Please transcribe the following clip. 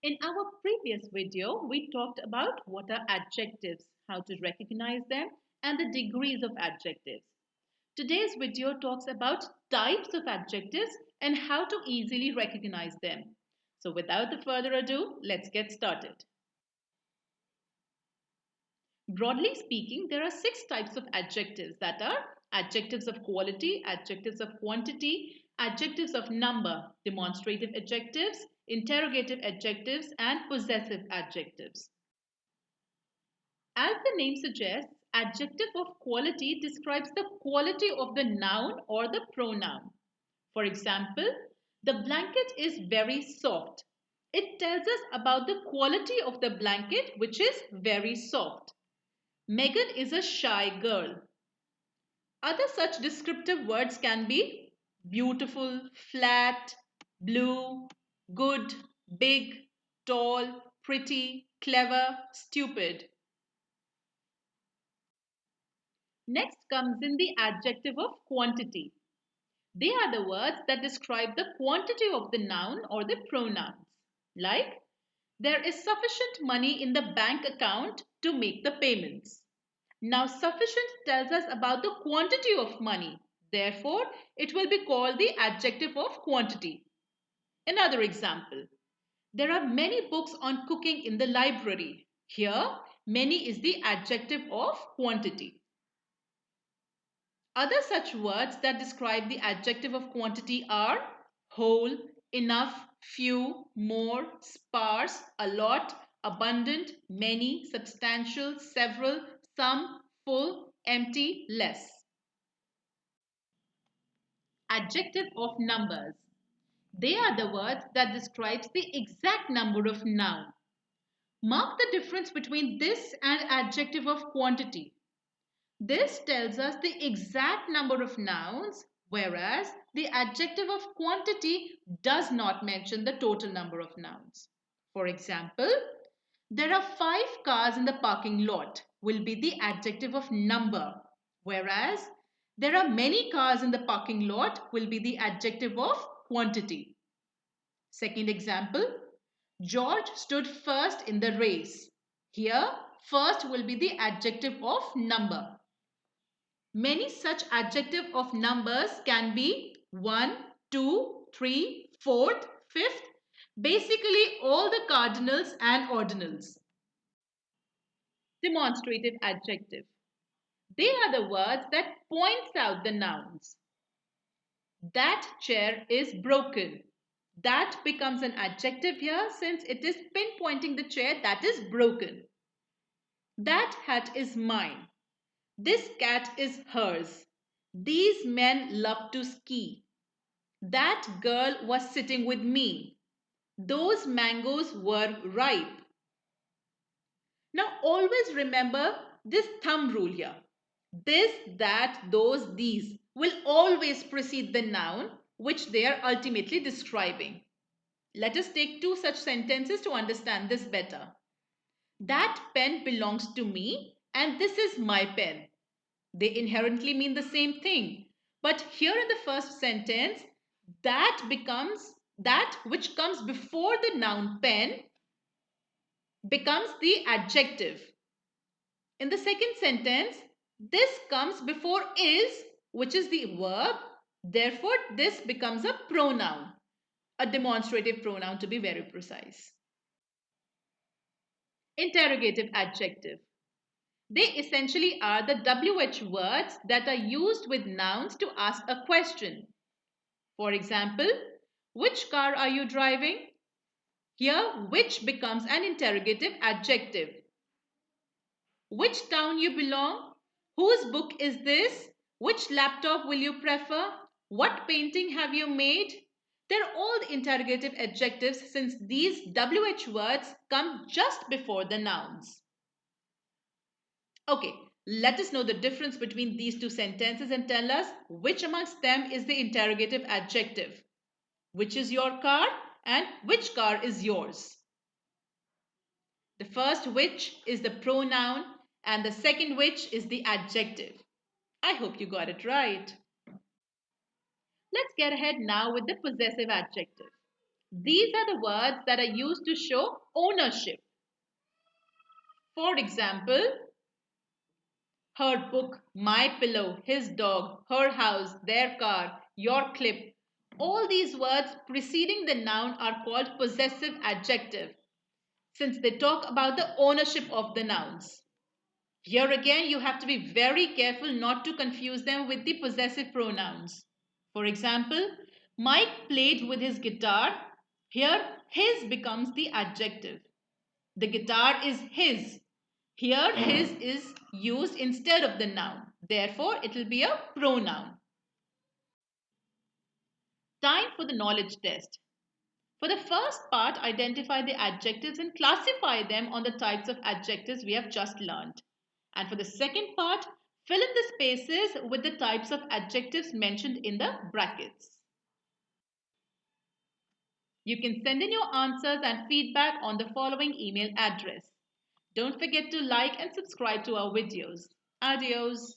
In our previous video, we talked about what are adjectives, how to recognize them, and the degrees of adjectives. Today's video talks about types of adjectives and how to easily recognize them. So without the further ado, let's get started. Broadly speaking, there are 6 types of adjectives that are adjectives of quality, adjectives of quantity, adjectives of number, demonstrative adjectives, interrogative adjectives, and possessive adjectives. As the name suggests, adjective of quality describes the quality of the noun or the pronoun. For example, the blanket is very soft. It tells us about the quality of the blanket, which is very soft. Megan is a shy girl. Other such descriptive words can be beautiful, flat, blue, good, big, tall, pretty, clever, stupid. Next comes in the adjective of quantity. They are the words that describe the quantity of the noun or the pronouns. Like, there is sufficient money in the bank account to make the payments. Now, sufficient tells us about the quantity of money. Therefore, it will be called the adjective of quantity. Another example. There are many books on cooking in the library. Here, many is the adjective of quantity. Other such words that describe the adjective of quantity are whole, enough, few, more, sparse, a lot, abundant, many, substantial, several, some, full, empty, less. Adjective of numbers. They are the words that describes the exact number of noun. Mark the difference between this and adjective of quantity. This tells us the exact number of nouns, whereas the adjective of quantity does not mention the total number of nouns. For example, there are 5 cars in the parking lot will be the adjective of number, whereas there are many cars in the parking lot will be the adjective of quantity. Second example, George stood first in the race. Here, first will be the adjective of number. Many such adjective of numbers can be 1, 2, 3, 4th, 5th, basically all the cardinals and ordinals. Demonstrative adjective. They are the words that points out the nouns. That chair is broken. That becomes an adjective here since it is pinpointing the chair that is broken. That hat is mine. This cat is hers. These men love to ski. That girl was sitting with me. Those mangoes were ripe. Now always remember this thumb rule here. This, that, those, these will always precede the noun which they are ultimately describing. Let us take 2 such sentences to understand this better. That pen belongs to me and this is my pen. They inherently mean the same thing. But here in the first sentence, that which comes before the noun pen becomes the adjective. In the second sentence, this comes before is, which is the verb. Therefore, this becomes a pronoun, a demonstrative pronoun to be very precise. Interrogative adjective. They essentially are the WH words that are used with nouns to ask a question. For example, which car are you driving? Here, which becomes an interrogative adjective. Which town you belong? Whose book is this? Which laptop will you prefer? What painting have you made? They're all the interrogative adjectives since these WH words come just before the nouns. Okay, let us know the difference between these 2 sentences and tell us which amongst them is the interrogative adjective. Which is your car and which car is yours? The first which is the pronoun and the second which is the adjective. I hope you got it right. Let's get ahead now with the possessive adjective. These are the words that are used to show ownership. For example, her book, my pillow, his dog, her house, their car, your clip. All these words preceding the noun are called possessive adjective since they talk about the ownership of the nouns. Here again, you have to be very careful not to confuse them with the possessive pronouns. For example, Mike played with his guitar. Here, his becomes the adjective. The guitar is his. Here, his is used instead of the noun. Therefore, it will be a pronoun. Time for the knowledge test. For the first part, identify the adjectives and classify them on the types of adjectives we have just learned. And for the second part, fill in the spaces with the types of adjectives mentioned in the brackets. You can send in your answers and feedback on the following email address. Don't forget to like and subscribe to our videos. Adios.